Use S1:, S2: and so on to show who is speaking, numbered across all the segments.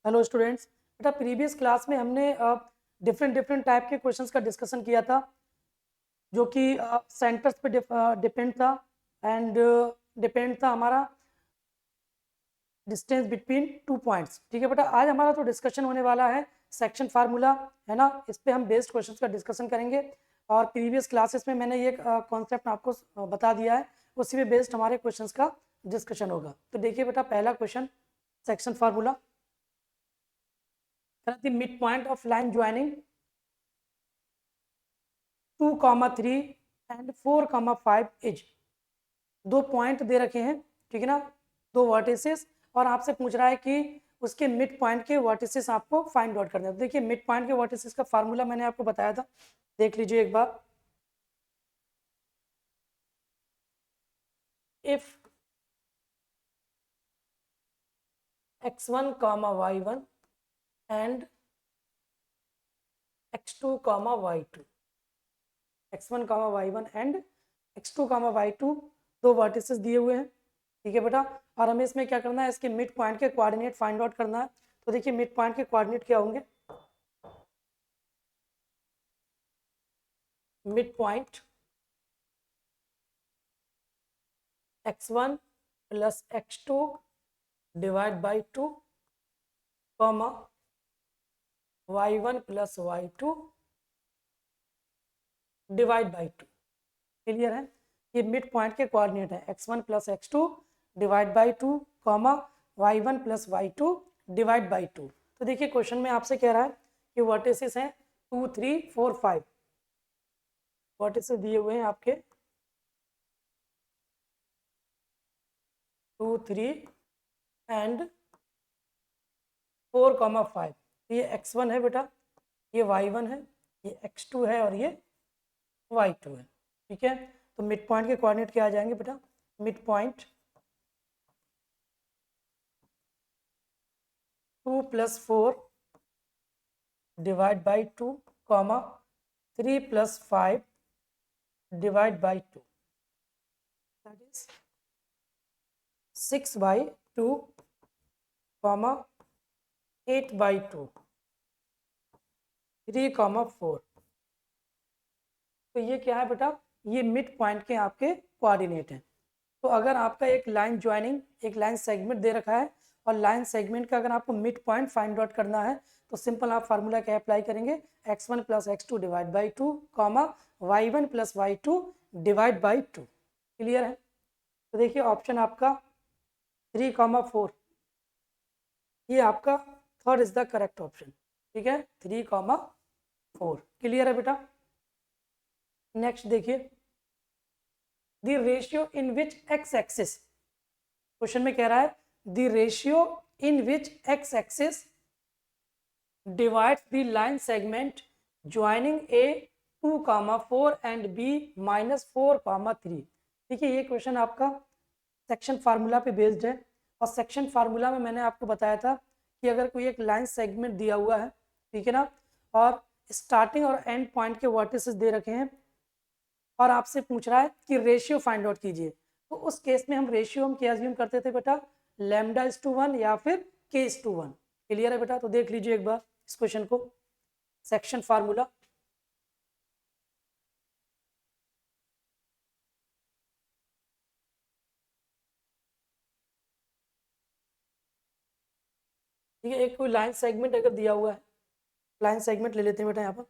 S1: Hello students. बेटा previous class में हमने डिफरेंट टाइप के क्वेश्चंस का डिस्कशन किया था जो कि सेंटर्स पे डिपेंड था एंड डिपेंड था हमारा डिस्टेंस बिटवीन 2 पॉइंट्स। ठीक है बेटा, आज हमारा जो डिस्कशन होने वाला है सेक्शन फार्मूला है ना, इस पे हम बेस्ड क्वेश्चंस का डिस्कशन करेंगे। और प्रीवियस क्लासेस में मैंने ये कॉन्सेप्ट आपको बता दिया है, उसी पे बेस्ड हमारे क्वेश्चंस का डिस्कशन होगा। तो देखिए बेटा, पहला question section formula, the midpoint of line joining 2, 3 and 4, 5 is। दो पॉइंट दे रखे हैं, ठीक है ना, दो वर्टिसेस, और आपसे पूछ रहा है कि उसके मिड पॉइंट के वर्टिसेस आपको फाइंड आउट करने हैं। तो देखिए मिड पॉइंट के वर्टिसेस का फार्मूला मैंने आपको बताया था, देख लीजिए एक बार। If x1, y1 and x2, y2, x1, y1 and x2, y2 दो वर्टिसेस दिए हुए हैं, ठीक है बेटा। और हमें इसमें क्या करना है, इसके मिड पॉइंट के कोऑर्डिनेट फाइंड आउट करना है। तो देखिए मिड पॉइंट के कोऑर्डिनेट क्या होंगे, mid point x1 plus x2 divide by 2, comma y1 plus y2 divide by 2। Clear है, ये मिड पॉइंट के कोऑर्डिनेट है, x1 plus x2 divide by 2, comma y1 plus y2 divide by 2। तो देखिए question में आपसे कह रहा है कि वर्टिसेस हैं 2, 3, 4, 5, वर्टिसेस दिए हुए हैं आपके 2, 3 एंड 4, 5। ये x1 है बेटा, ये y1 है, ये x2 है और ये y2 है, ठीक है। तो मिड पॉइंट के कोऑर्डिनेट क्या आ जाएंगे बेटा, mid point 2 plus 4 divide by 2, comma 3 plus 5 divide by 2, that is 6 by 2, comma 8 by 2, 3, 4। तो ये क्या है बेटा, ये मिड पॉइंट के आपके कोऑर्डिनेट हैं। तो अगर आपका एक लाइन ज्वाइनिंग, एक लाइन सेगमेंट दे रखा है और लाइन सेगमेंट का अगर आपको मिड पॉइंट फाइंड आउट करना है तो सिंपल आप फार्मूला क्या अप्लाई करेंगे, x1 plus x2 divide by 2, comma y1 plus y2 divide by 2। Clear है। तो देखिए ऑप्शन आपका 3, 4, ये आपका third is the correct option, ठीक है, 3, 4। क्लियर है बेटा। नेक्स्ट देखिए, the ratio in which X axis, question में कह रहा है the ratio in which X axis divides the line segment joining A 2, 4 and B -4, 3। देखिए ये क्वेश्चन आपका सेक्शन फार्मूला पे बेस्ड है, और सेक्शन फार्मूला में मैंने आपको बताया था कि अगर कोई एक लाइन सेगमेंट दिया हुआ है, ठीक है ना, और स्टार्टिंग और एंड पॉइंट के वर्टिसेस दे रखे हैं और आपसे पूछ रहा है कि रेशियो फाइंड आउट कीजिए, तो उस केस में हम रेशियो हम क्या अज्यूम करते थे बेटा, λ/1 या फिर k/1। क्लियर है बेटा। तो देख लीजिए एक बार इस क्वेश्चन को, सेक्शन फार्मूला, ठीक है, एक कोई लाइन सेगमेंट अगर दिया हुआ है, लाइन सेगमेंट ले लेते हैं बेटा यहाँ पर,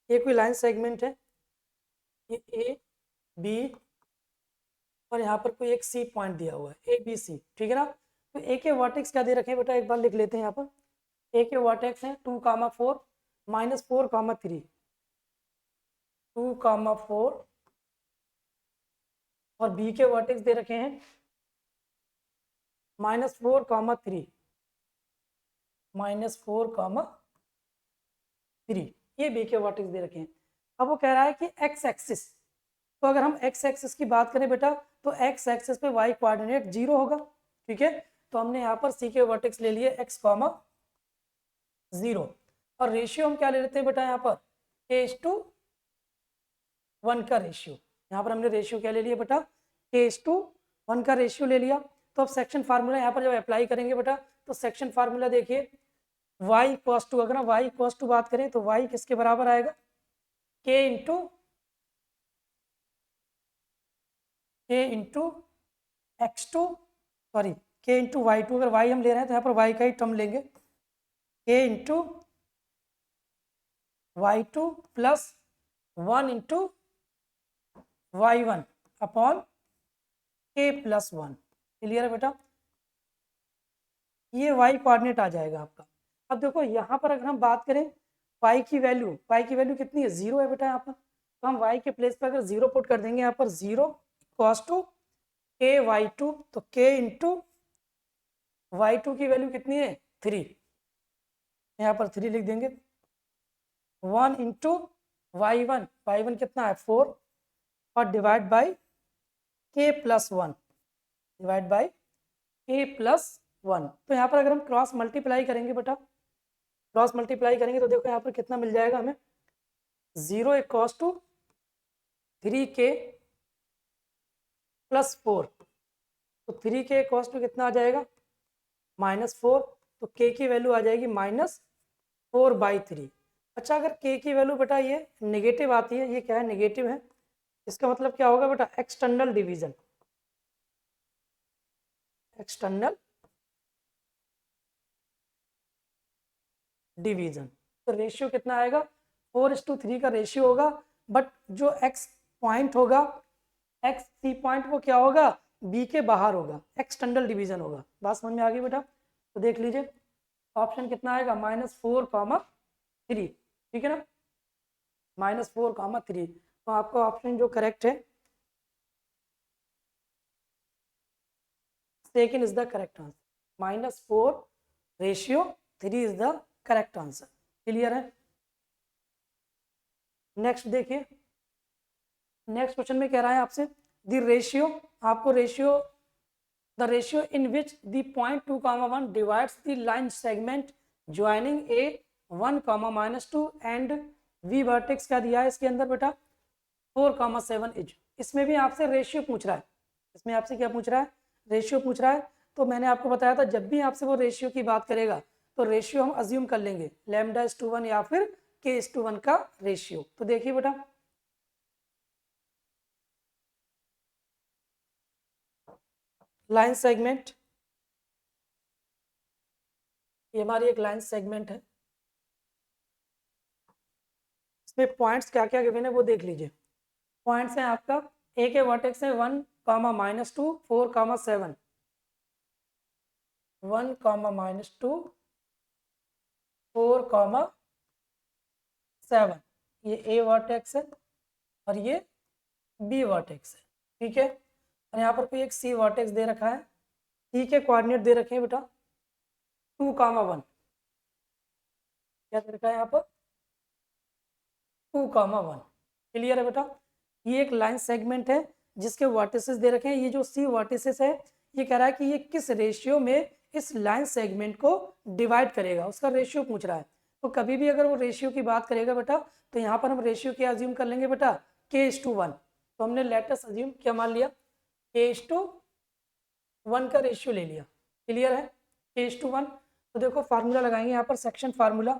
S1: ये कोई लाइन सेगमेंट है, ये ए बी और यहाँ पर कोई एक सी पॉइंट दिया हुआ है, ए बी सी, ठीक है ना। तो ए के वर्टेक्स क्या दे रखे हैं बेटा, एक बार लिख लेते हैं यहाँ पर। ए के वर्टेक्स हैं 2, 4 -4, 3, 2, 4, और बी के वर्टेक्स दे रखे हैं -4, 3, -4, 3, ये बी के वर्टेक्स दे रखे हैं। अब वो कह रहा है कि एक्स एक्सिस, तो अगर हम एक्स एक्सिस की बात करें बेटा, तो एक्स एक्सिस पे वाई कोऑर्डिनेट 0 होगा, ठीक है। तो हमने यहाँ पर सी के वर्टेक्स ले लिए x, 0, और रेशियो हम क्या ले लेते हैं बेटा यहाँ पर, k/1 का रेशियो, यहाँ पर हमने रेशियो क्या ले लिया बेटा, k:1 का रेशियो ले लिया। तो अब सेक्शन फार्मूला यहाँ पर जब अप्लाई करेंगे बेटा, तो सेक्शन फार्मूला देखिए y=, अगर हम y= बात करें तो y किसके बराबर आएगा, k into x2, sorry k into y2, अगर y हम ले रहे हैं तो यहाँ पर y का ही टर्म लेंगे, k into y2 plus 1 into y1 upon k+1। Clear है बेटा, ये y कोऑर्डिनेट आ जाएगा आपका। अब देखो यहाँ पर अगर हम बात करें y की वैल्यू कितनी है, 0 है बेटा यहाँ पर। तो हम y के प्लेस पर अगर 0 पुट कर देंगे यहाँ पर 0 cos टू k/2, तो k इंटू y2 की वैल्यू कितनी है 3, यहाँ पर 3 लिख देंगे। 1 इंटू y1 कितना है 4, और डिवाइड बाई k+1, तो यहाँ पर अगर हम क्रॉस मल्टीप्लाई करेंगे बेटा, तो देखो यहाँ पर कितना मिल जाएगा हमें, 0 cos टू 3k + 4, तो 3k cos टू कितना आ जाएगा -4, तो k की वैल्यू आ जाएगी -4/3। अच्छा, अगर k की वैल्यू बेटा ये नेगेटिव आती है, ये क्या है नेगेटिव है, इसका मतलब क्या होगा बेटा, एक्सटर्नल डिवीजन, तो रेशियो कितना आएगा 4:3 का रेशियो होगा, बट जो x पॉइंट होगा, x C पॉइंट वो क्या होगा, b के बाहर होगा, एक्सटर्नल डिवीजन होगा। बात समझ में आ गई बेटा, तो देख लीजिए ऑप्शन कितना आएगा -4,3, ठीक है ना, -4,3। तो आपका ऑप्शन जो करेक्ट है second is the correct answer, -4:3 is the correct answer. Clear है। नेक्स्ट देखिए, नेक्स्ट क्वेश्चन में कह रहा है आपसे द रेशियो, आपको the ratio in which the point 2,1 divides the line segment joining A1, -2 and V vertex क्या दिया है इसके अंदर बेटा 4,7 इज। इसमें भी आपसे रेशियो पूछ रहा है, इसमें आपसे क्या पूछ रहा है, रेशियो पूछ रहा है। तो मैंने आपको बताया था जब भी आपसे वो रेशियो की बात करेगा तो रेशियो हम अज्यूम कर लेंगे λ:1 या फिर k:1 का रेशियो। तो देखिए बेटा, लाइन सेगमेंट, ये हमारी एक लाइन सेगमेंट है, इसमें पॉइंट्स क्या क्या गिवन है वो देख लीजिए। पॉइंट्स हैं आपका, ए के वर्टेक्स है 1, -2, 4, 7, 1, -2, 4, 7, ये ए वर्टेक्स है और ये बी वर्टेक्स है, ठीक है। और यहाँ पर कोई एक सी वर्टेक्स दे रखा है, सी के कोऑर्डिनेट दे रखे हैं बेटा 2, 1, क्या दे रखा है यहाँ पर 2, 1। क्लियर है बेटा, ये एक लाइन सेगमेंट है जिसके वर्टिसेस दे रखे हैं। ये जो सी वर्टिसेस है ये कह रहा है कि ये किस रेशियो में इस लाइन सेगमेंट को डिवाइड करेगा, उसका रेशियो पूछ रहा है। तो कभी भी अगर वो रेशियो की बात करेगा बेटा तो यहाँ पर हम रेशियो क्या अज्यूम कर लेंगे बेटा k:1। तो हमने लेटेस्ट अज्यूम क्या मान लिया k:1 का रेशियो ले लिया। क्लियर है, k:1। तो देखो फार्मूला लगाएंगे यहाँ पर, section formula,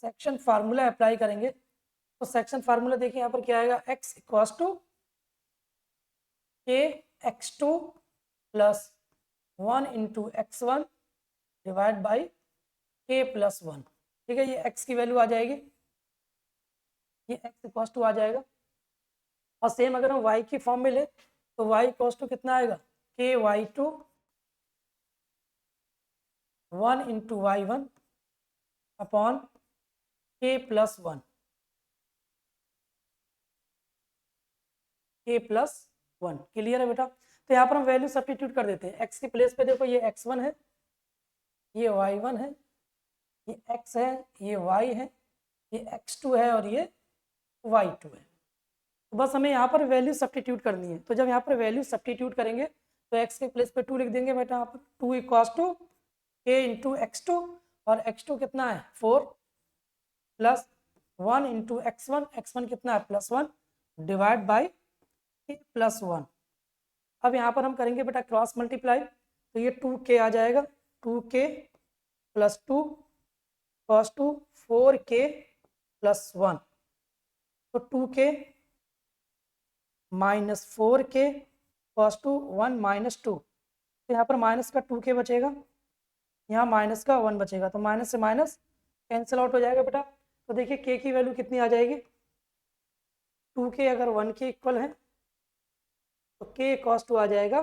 S1: section formula apply करेंगे। तो सेक्शन फार्मूला देखिए यहाँ पर क्या आएगा, x = kx2 + 1 × x1 divide by k+1, ठीक है। ये x की वैल्यू आ जाएगी, ये x = आ जाएगा। और सेम अगर हम y की फॉर्म में ले तो y = कितना आएगा ky2 1 × y1 upon k+1, k+1। Clear है बेटा। तो यहाँ पर हम वैल्यू सब्स्टिट्यूट कर देते हैं, x की प्लेस पे देखो ये x1 है, ये y1 है, ये x है, ये y है, ये x2 है और ये y2 है। तो बस हमें यहाँ पर वैल्यू सब्स्टिट्यूट करनी है। तो जब यहाँ पर वैल्यू सब्स्टिट्यूट करेंगे तो x के प्लेस पे 2 लिख देंगे बेटा, यहाँ पर 2 = k × x2 और x2 कितना है 4 प्लस 1 इंटू x1 कितना है +1 डिवाइड बाई +1। अब यहाँ पर हम करेंगे बेटा क्रॉस मल्टीप्लाई, तो ये 2k आ जाएगा, 2k plus 2 cos 2 4k plus 1, तो 2k minus 4k cos 2 1 minus 2, तो यहाँ पर माइनस का 2k बचेगा, यहाँ माइनस का 1 बचेगा, तो माइनस से माइनस कैंसिल आउट हो जाएगा बेटा। तो देखिए k की वैल्यू कितनी आ जाएगी, 2k अगर 1 के इक्वल है तो k cos 2 आ जाएगा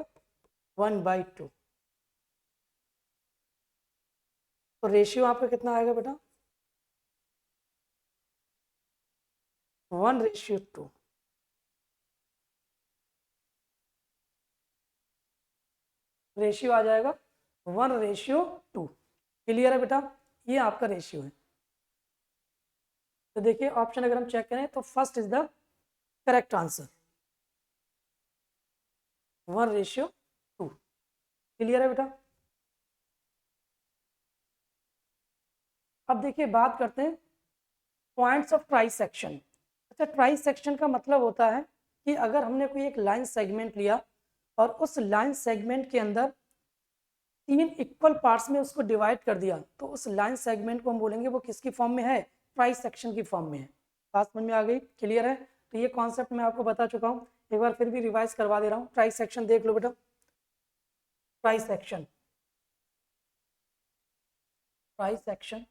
S1: 1/2, तो रेशियो आपका कितना आएगा बेटा 1:2। रेशियो आ जाएगा 1:2। क्लियर है बेटा, ये आपका रेशियो है। तो देखिए ऑप्शन अगर हम चेक करें तो first is the correct answer, 1:2। Clear है बेटा। अब देखिए बात करते हैं पॉइंट्स ऑफ ट्राई सेक्शन। अच्छा, ट्राई सेक्शन का मतलब होता है कि अगर हमने कोई एक लाइन सेगमेंट लिया और उस लाइन सेगमेंट के अंदर 3 इक्वल पार्ट्स में उसको डिवाइड कर दिया, तो उस लाइन सेगमेंट को हम बोलेंगे वो किसकी फॉर्म में है, ट्राई सेक्शन की फॉर्म में है। बात समझ में आ गई, क्लियर है। तो ये कॉन्सेप्ट मैं आपको बता चुका हूँ, एक बार फिर भी रिवाइज करवा दे रहा हूँ। ट्राई सेक्शन देख लो बेटा, ट्राई सेक्शन, ट्राई सेक्शन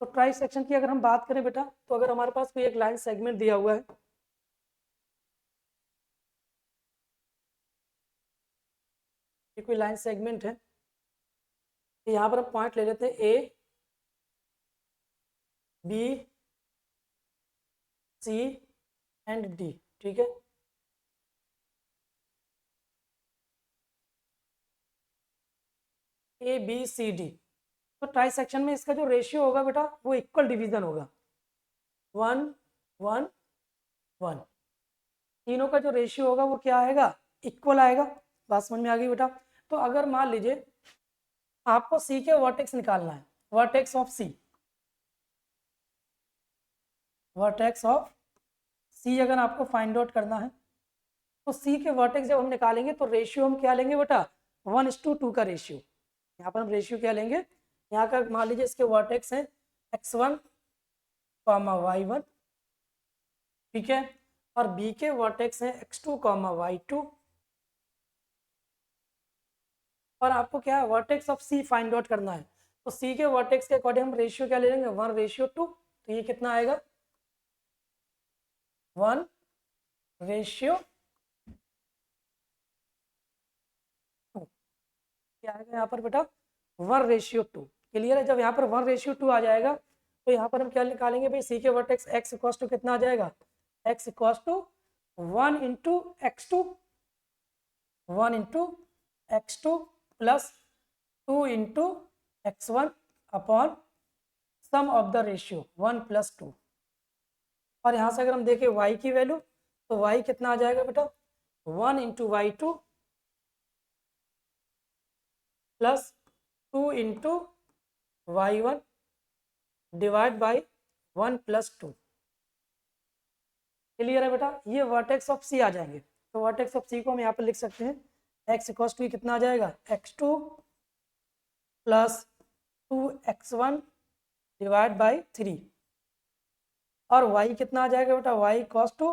S1: तो ट्राई सेक्शन की अगर हम बात करें बेटा, तो अगर हमारे पास कोई एक लाइन सेगमेंट दिया हुआ है, ये कोई लाइन सेगमेंट है, तो यहाँ पर हम पॉइंट ले लेते हैं A B C and D, ठीक है। ए बी सी डी, तो ट्राई सेक्शन में इसका जो रेशियो होगा बेटा वो इक्वल डिवीजन होगा, 1 1 1। तीनों का जो रेशियो होगा वो क्या आएगा, इक्वल आएगा। बात समझ में आ गई बेटा। तो अगर मान लीजिए आपको सी के वर्टेक्स निकालना है, vertex of C, vertex of C अगर आपको फाइंड आउट करना है, तो सी के वर्टेक्स जब हम निकालेंगे तो रेशियो हम क्या लेंगे बेटा 1:2 का रेशियो। यहाँ पर हम रेशियो क्या लेंगे, यहाँ का मान लीजिए इसके वर्टेक्स हैं x1, y1, ठीक है, और बी के वर्टेक्स हैं x2, y2, और आपको क्या है vertex of C find out करना है, तो सी के वर्टेक्स के अकॉर्डिंग हम रेशियो क्या ले लेंगे 1:2, तो ये कितना आएगा 1:2, क्या आएगा यहाँ पर बेटा 1:2। क्लियर है। जब यहाँ पर 1:2 आ जाएगा तो यहाँ पर हम क्या निकालेंगे भाई, सी के वर्टेक्स x इक्वल्स टू कितना आ जाएगा, x equals to 1 into x2, 1 into x2 plus 2 into x1 upon sum of the ratio 1+2। और यहाँ से अगर हम देखें y की वैल्यू, तो y कितना आ जाएगा बेटा 1 into y2 plus 2 into y1 divide by 1+2। Clear है बेटा। ये वर्टेक्स ऑफ सी आ जाएंगे, तो वर्टेक्स ऑफ सी को हम यहाँ पर लिख सकते हैं x इक्वल्स टू कितना आ जाएगा x2 plus 2x1 divide by 3, और y कितना आ जाएगा बेटा y equals to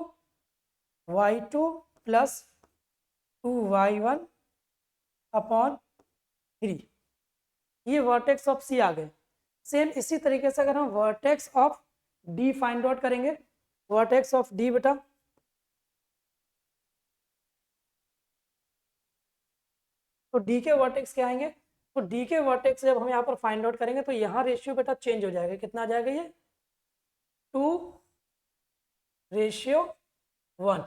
S1: y2 plus 2y1 upon 3। ये वर्टेक्स ऑफ सी आ गए। सेम इसी तरीके से अगर हम vertex of D find out करेंगे, वर्टेक्स ऑफ डी बेटा, तो डी के वर्टेक्स क्या आएंगे, तो डी के वर्टेक्स जब हम यहाँ पर फाइंड आउट करेंगे तो यहाँ रेशियो बेटा चेंज हो जाएगा, कितना आ जाएगा ये 2:1।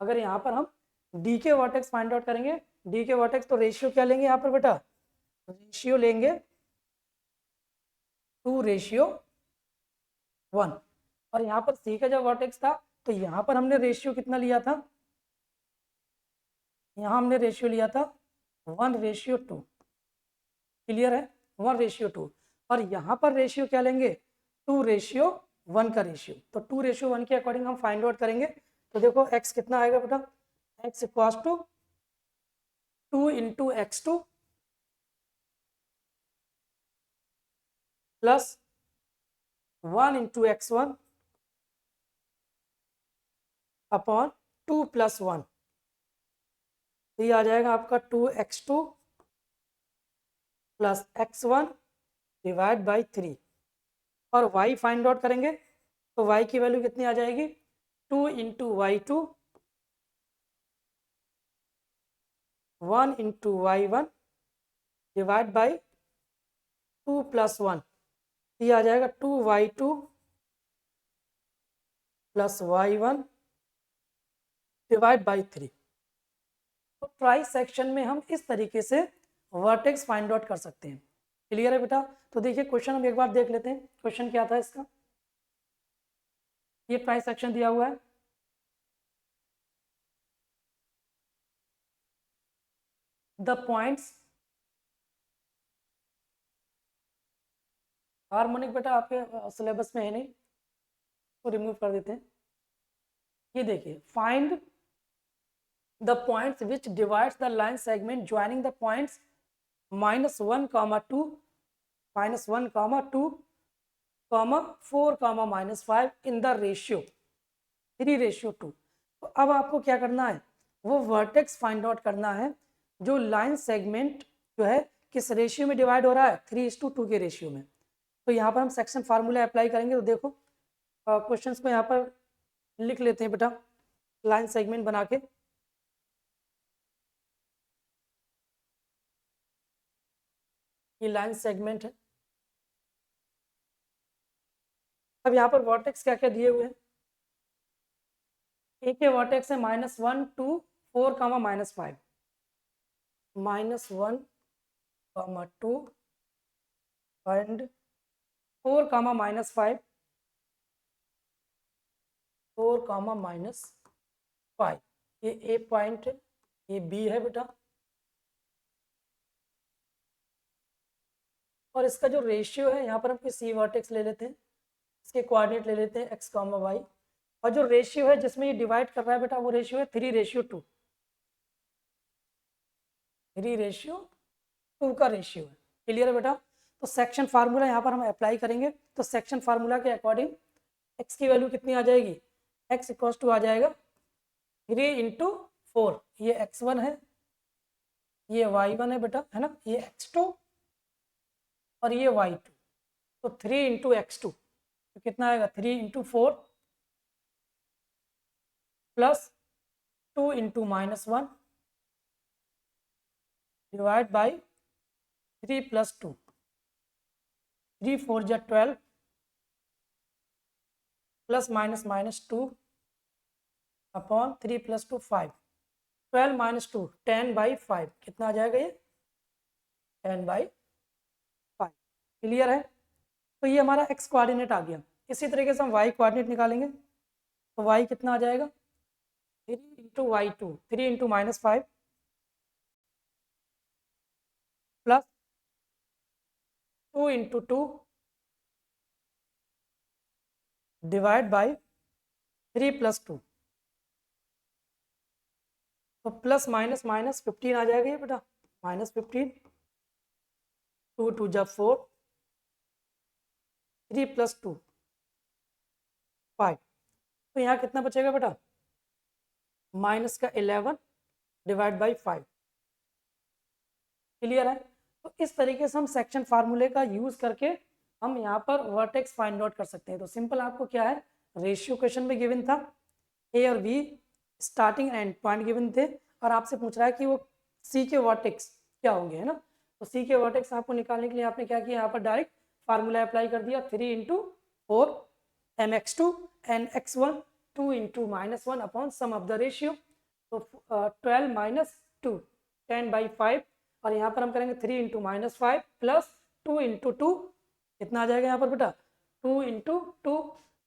S1: अगर यहाँ पर हम डी के वर्टेक्स फाइंड आउट करेंगे, डी के वर्टेक्स, तो रेशियो क्या लेंगे यहाँ पर बेटा, रेशियो लेंगे 2:1। और यहाँ पर सी का जब वर्टेक्स था तो यहाँ पर हमने रेशियो कितना लिया था यहाँ हमने रेशियो लिया था 1:2, क्लियर है, 1:2। और यहाँ पर रेशियो क्या लेंगे, 2:1 का रेशियो। तो 2:1 के अकॉर्डिंग हम फाइंड आउट करेंगे। तो देखो x कितना आएगा बेटा, x equals to 2 into x2 plus 1 into x1 upon 2 plus 1। तो ये आ जाएगा आपका 2x2 plus x1 divide by 3। और y फाइंड आउट करेंगे तो y की वैल्यू कितनी आ जाएगी, 2 into y2 1 into y1 divide by 2 plus 1। ये आ जाएगा 2y2 plus y1 divide by 3। तो ट्राई सेक्शन में हम इस तरीके से वर्टेक्स फाइंड आउट कर सकते हैं। क्लियर है बेटा। तो देखिए क्वेश्चन हम एक बार देख लेते हैं, क्वेश्चन क्या था इसका। ये ट्राई सेक्शन दिया हुआ है, द पॉइंट्स हार्मोनिक बेटा आपके सिलेबस में है नहीं, तो रिमूव कर देते हैं। ये देखिए, find the points which divides the line segment joining the points -1, -2, -1, -2, -4, -5 in the ratio 3:2। तो अब आपको क्या करना है, वो वर्टेक्स फाइंड आउट करना है जो लाइन सेगमेंट जो है किस रेशियो में डिवाइड हो रहा है, 3:2 के रेशियो में। तो यहाँ पर हम सेक्शन फार्मूला अप्लाई करेंगे। तो देखो क्वेश्चंस को यहाँ पर लिख लेते हैं बेटा, लाइन सेगमेंट बना के। ये लाइन सेगमेंट है। अब यहाँ पर वर्टेक्स क्या क्या दिए हुए हैं, ए के वर्टेक्स है -1, 2, 4, -5, -1, -2 एंड 4, -5, 4, -5। ये ए पॉइंट है, ये बी है बेटा। और इसका जो रेशियो है, यहाँ पर हम कोई सी वर्टेक्स ले लेते हैं, इसके कोऑर्डिनेट ले लेते हैं x, y। और जो रेशियो है जिसमें ये डिवाइड कर रहा है बेटा, वो रेशियो है 3:2। 3:2 का रेशियो है। क्लियर है बेटा। तो सेक्शन फार्मूला यहाँ पर हम अप्लाई करेंगे। तो सेक्शन फार्मूला के अकॉर्डिंग x की वैल्यू कितनी आ जाएगी, x इक्वल्स टू आ जाएगा 3 इंटू 4। ये x1 है, ये y1 है बेटा, है ना, ये x2 और ये y2। तो 3 इंटू x2 तो कितना आएगा, 3 into 4 plus 2 into -1 divide by 3 plus 2। 3 4 जा 12 प्लस -2 अपॉन 3 प्लस 2 5। 12 - 2 10/5 कितना आ जाएगा, ये 10/5। क्लियर है। तो ये हमारा x कोऑर्डिनेट आ गया। इसी तरीके से हम y कोऑर्डिनेट निकालेंगे। तो y कितना आ जाएगा, 3 into y2, 3 into -5 plus 2 into 2 divide by 3 plus 2। तो प्लस माइनस माइनस 15 आ जाएगा ये बेटा, -15। 2 2 जा 4, 3 प्लस 2 5। तो यहाँ कितना बचेगा बेटा, माइनस का 11 डिवाइड बाई 5। क्लियर है। तो इस तरीके से हम सेक्शन फार्मूले का यूज करके हम यहाँ पर वर्टेक्स फाइंड आउट कर सकते हैं। तो सिंपल आपको क्या है, रेशियो क्वेश्चन में गिवन था, ए और be starting and point given थे, और आपसे पूछ रहा है कि वो सी के वर्टेक्स क्या होंगे, है ना। तो सी के वर्टेक्स आपको निकालने के लिए आपने क्या किया, यहाँ पर डायरेक्ट फार्मूला अप्लाई कर दिया, 3 into 4 mx2 and x1 2 into -1 upon sum of the ratio. तो 12 - 2 10/5। और यहाँ पर हम करेंगे 3 इंटू -5 प्लस 2 इंटू 2 कितना आ जाएगा यहाँ पर बेटा, 2 इंटू 2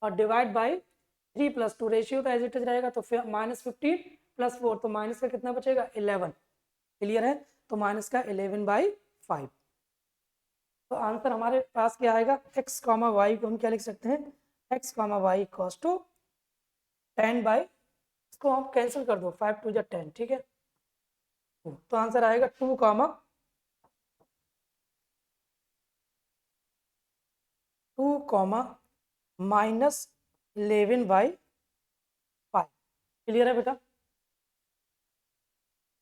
S1: और डिवाइड बाई 3 प्लस 2 रेशियो तो एज इट इज रहेगा। तो -15 प्लस 4, तो माइनस का कितना बचेगा 11। क्लियर है, तो माइनस का 11/5। तो आंसर हमारे पास क्या आएगा, x कॉमा वाई को हम क्या लिख सकते हैं, x comma Y equals to 10 इसको हम कैंसिल कर दो, 5 2 10, ठीक है। तो आंसर आएगा 2 कॉमा माइनस 11/5। क्लियर है बेटा,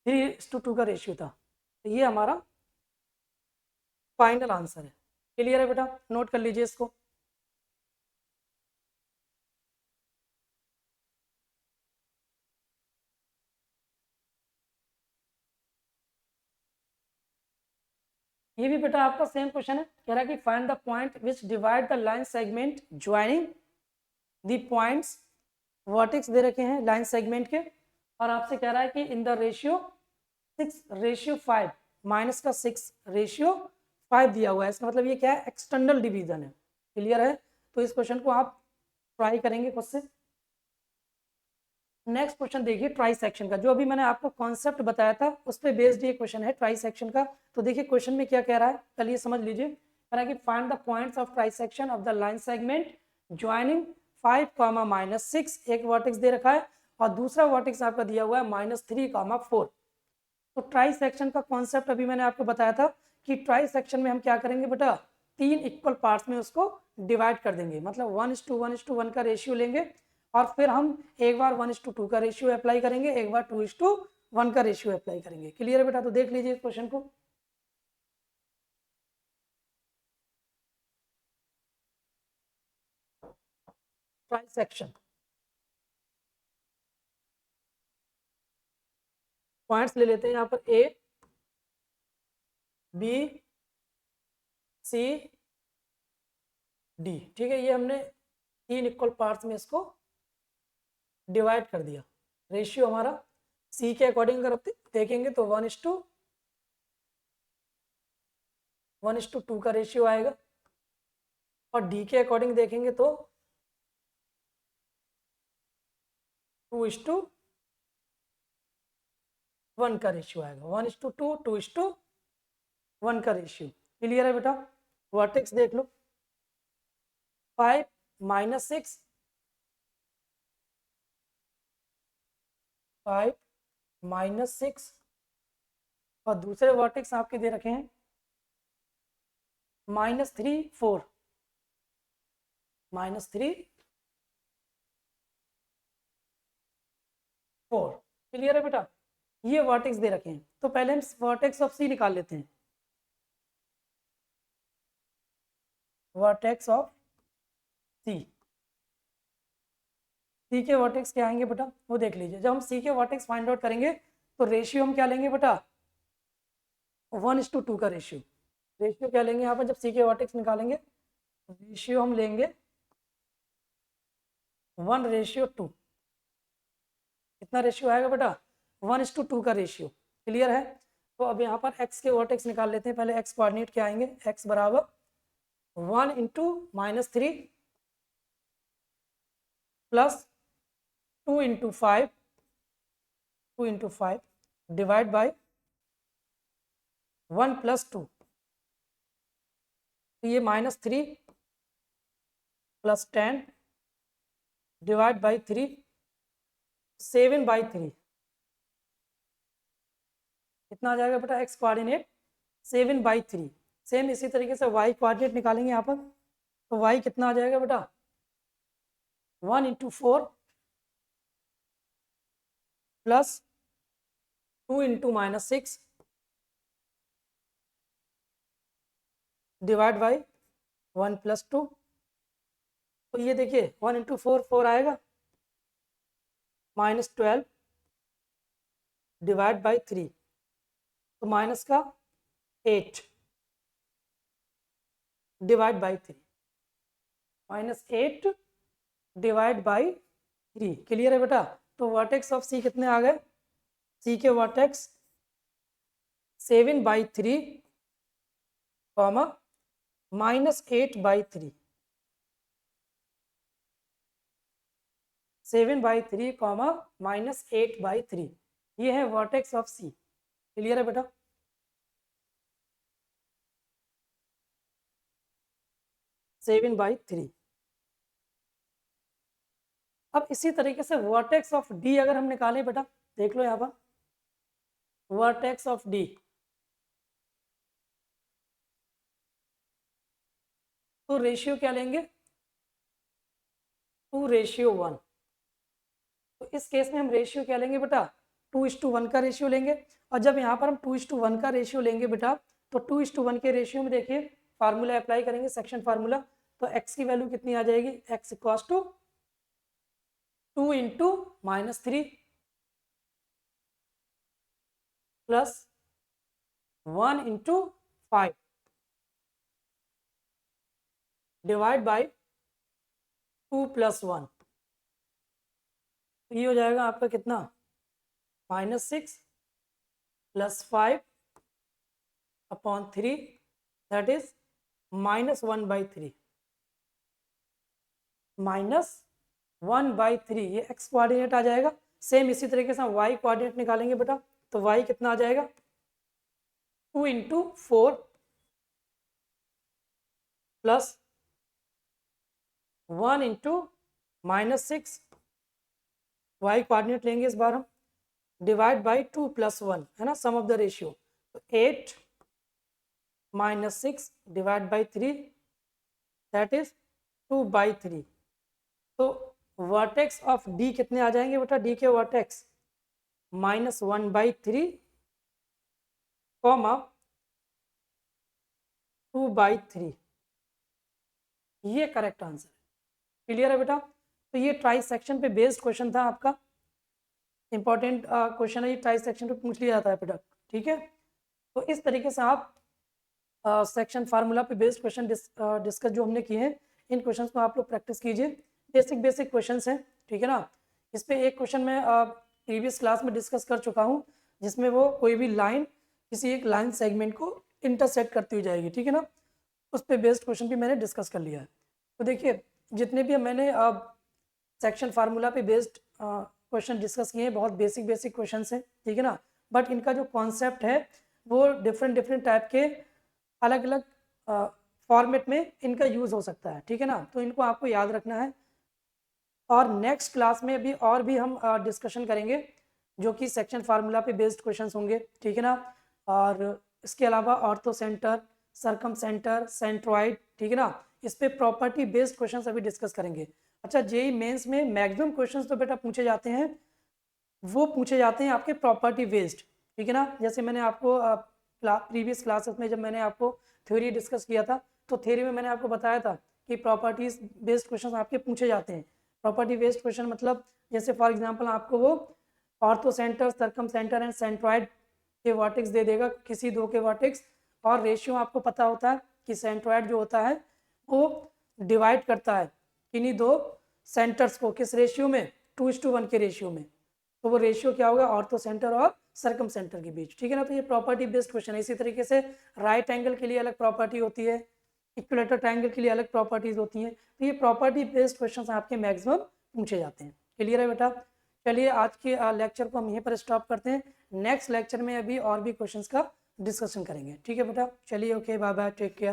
S1: 3:2 का रेशियो था, तो ये हमारा फाइनल आंसर है। क्लियर है बेटा, नोट कर लीजिए इसको। ये भी बेटा आपका सेम क्वेश्चन है, कह रहा है कि find the point which divide the line segment joining the points, vertex दे रखे हैं लाइन सेगमेंट के, और आपसे कह रहा है कि इन द रेशियो 6:5, माइनस का 6:5 दिया हुआ है, इसका मतलब ये क्या है, एक्सटर्नल डिवीजन है। क्लियर है, तो इस क्वेश्चन को आप ट्राई करेंगे खुद से। नेक्स्ट क्वेश्चन देखिए ट्राई सेक्शन का, जो अभी मैंने आपको कॉन्सेप्ट बताया था उस पर बेस्ड ये क्वेश्चन है ट्राई सेक्शन का। तो देखिए क्वेश्चन में क्या कह रहा है, चलिए समझ लीजिए। कह रहा है कि find the points of try section of the line segment joining 5, एक वर्टेक्स दे रखा है और दूसरा वर्टेक्स आपका दिया हुआ है -3, 4। तो ट्राई सेक्शन का कॉन्सेप्ट अभी मैंने आपको बताया था कि ट्राई सेक्शन में हम क्या करेंगे बेटा, 3 इक्वल पार्ट्स में उसको डिवाइड कर देंगे, मतलब 1:1:1 का रेशियो लेंगे, और फिर हम एक बार 1:2 का रेशियो अप्लाई करेंगे, एक बार 2:1 का रेशियो अप्लाई करेंगे। क्लियर है बेटा, तो देख लीजिए क्वेश्चन को। ट्राई सेक्शन पॉइंट्स ले लेते हैं यहाँ पर, ए बी सी डी, ठीक है। ये हमने 3 इक्वल पार्ट्स में इसको डिवाइड कर दिया। रेशियो हमारा सी के अकॉर्डिंग अगर देखेंगे तो 1:2 का रेशियो आएगा, और डी के अकॉर्डिंग देखेंगे तो 2:1 का रेशियो आएगा, 1:2, 2:1 का रेशियो। क्लियर है बेटा, वर्टेक्स देख लो, 5 -6, 5 -6, और दूसरे वर्टेक्स आपके दे रखे हैं -3 4, -3 4। क्लियर है बेटा, ये वर्टेक्स दे रखे हैं। तो पहले हम वर्टेक्स ऑफ सी निकाल लेते हैं। वर्टेक्स ऑफ सी, सी के वर्टेक्स क्या आएंगे बेटा, वो देख लीजिए। जब हम सी के वर्टेक्स फाइंड आउट करेंगे तो रेशियो हम क्या लेंगे बेटा, 1:2 का रेशियो। रेशियो क्या लेंगे यहाँ पर, जब सी के वर्टेक्स निकालेंगे रेशियो हम लेंगे 1:2। कितना रेशियो आएगा बेटा, 1:2 का रेशियो। क्लियर है, तो अब यहाँ पर एक्स के वर्टेक्स निकाल लेते हैं। पहले एक्स कोऑर्डिनेट क्या आएंगे, एक्स बराबर 1 × -3 प्लस 2 × 5 डिवाइड बाई 1 + 2, तो ये -3 + 10 डिवाइड बाई 3, 7/3। कितना आ जाएगा बेटा, एक्स कोऑर्डिनेट 7/3। सेम इसी तरीके से वाई कोऑर्डिनेट निकालेंगे यहाँ पर, तो वाई कितना आ जाएगा बेटा, 1 × 4 प्लस 2 × -6 डिवाइड बाई 1 + 2। तो ये देखिए 1 × 4 4 आएगा, -12 डिवाइड बाई 3, तो माइनस का 8 divide by 3, -8 divide by 3। Clear है बेटा, तो वर्टेक्स ऑफ सी कितने आ गए, सी के वर्टेक्स 7/3 कॉमा -8/3, 7/3 कॉमा -8/3, ये है वर्टेक्स ऑफ सी। क्लियर है बेटा? Seven by three. अब इसी तरीके से वर्टेक्स ऑफ डी अगर हम निकालें बेटा, देख लो यहाँ पर वर्टेक्स ऑफ डी, तो रेशियो क्या लेंगे? 2:1। तो इस केस में हम रेशियो क्या लेंगे बेटा? 2:1 का रेशियो लेंगे। और जब यहाँ पर हम 2:1 का रेशियो लेंगे बेटा, तो 2:1 के रेशियो में देखिए फार्मूला अप्लाई करेंगे, सेक्शन फार्मूला। तो x की वैल्यू कितनी आ जाएगी? x equals to 2 into -3 plus 1 into 5 divide by 2 + 1। ये हो जाएगा आपका कितना? -6 + 5 अपॉन 3, दैट इज -1/3। -1/3 ये x कोऑर्डिनेट आ जाएगा। सेम इसी तरीके से हम y कोऑर्डिनेट निकालेंगे बेटा, तो y कितना आ जाएगा? 2 into 4 plus 1 into -6, y coordinate लेंगे इस बार हम, डिवाइड बाई 2 + 1, है ना, सम ऑफ द रेशियो। तो 8 - 6 डिवाइड बाई 3, दैट इज 2/3। तो वर्टेक्स ऑफ डी कितने आ जाएंगे बेटा? डी के वर्टेक्स -1/3 कॉमा 2/3, ये करेक्ट आंसर है। क्लियर है बेटा? तो ये ट्राई सेक्शन पे बेस्ड क्वेश्चन था आपका, इंपॉर्टेंट क्वेश्चन है ये, ट्राई सेक्शन पे पूछ लिया जाता है बेटा। ठीक है, तो इस तरीके से आप सेक्शन फार्मूला पे बेस्ड क्वेश्चन डिस्कस जो हमने किए हैं, इन क्वेश्चंस को आप लोग प्रैक्टिस कीजिए। बेसिक क्वेश्चंस हैं, ठीक है ना। इस पे एक क्वेश्चन मैं प्रीवियस क्लास में डिस्कस कर चुका हूँ, जिसमें वो कोई भी लाइन किसी एक लाइन सेगमेंट को इंटरसेक्ट करती हुई जाएगी, ठीक है ना। उस पर बेस्ड क्वेश्चन भी मैंने डिस्कस कर लिया है। तो देखिए जितने भी मैंने सेक्शन फार्मूला पे बेस्ड क्वेश्चन डिस्कस किए हैं, बहुत बेसिक क्वेश्चन हैं, ठीक है ना। बट इनका जो कॉन्सेप्ट है वो डिफरेंट टाइप के अलग अलग फॉर्मेट में इनका यूज़ हो सकता है, ठीक है ना। तो इनको आपको याद रखना है। और नेक्स्ट क्लास में भी और भी हम डिस्कशन करेंगे जो कि सेक्शन फार्मूला पे बेस्ड क्वेश्चंस होंगे, ठीक है ना। और इसके अलावा ऑर्थो सेंटर, सरकम सेंटर, सेंट्रॉइड, ठीक है ना, इस पे प्रॉपर्टी बेस्ड क्वेश्चंस अभी डिस्कस करेंगे। अच्छा, जेईई मेंस में मैक्सिमम क्वेश्चंस तो बेटा पूछे जाते हैं, वो पूछे जाते हैं आपके प्रॉपर्टी बेस्ड, ठीक है ना। जैसे मैंने आपको प्रीवियस क्लासेस में जब मैंने आपको थ्योरी डिस्कस किया था, तो थ्योरी में मैंने आपको बताया था कि प्रॉपर्टीज बेस्ड क्वेश्चन आपके पूछे जाते हैं। प्रॉपर्टी बेस्ड क्वेश्चन मतलब जैसे फॉर एग्जांपल आपको वो ortho centre, circum centre and centroid के वर्टेक्स दे देगा, किसी दो के वर्टेक्स, और रेशियो आपको पता होता है कि सेंट्रॉइड जो होता है वो डिवाइड करता है किन्हीं दो सेंटर्स को, किस रेशियो में? 2:1 के रेशियो में। तो वो रेशियो क्या होगा? ऑर्थो सेंटर और सर्कम सेंटर के बीच, ठीक है ना। तो ये प्रॉपर्टी बेस्ड क्वेश्चन है। इसी तरीके से राइट एंगल के लिए अलग प्रॉपर्टी होती है, इक्विलेटरल ट्रायंगल के लिए अलग प्रॉपर्टीज होती हैं। तो ये प्रॉपर्टी बेस्ड क्वेश्चंस आपके मैक्सिमम पूछे जाते हैं। क्लियर है बेटा? चलिए आज के लेक्चर को हम यहीं पर स्टॉप करते हैं। नेक्स्ट लेक्चर में अभी और भी क्वेश्चंस का डिस्कशन करेंगे, ठीक है बेटा। चलिए, okay, bye bye, take care.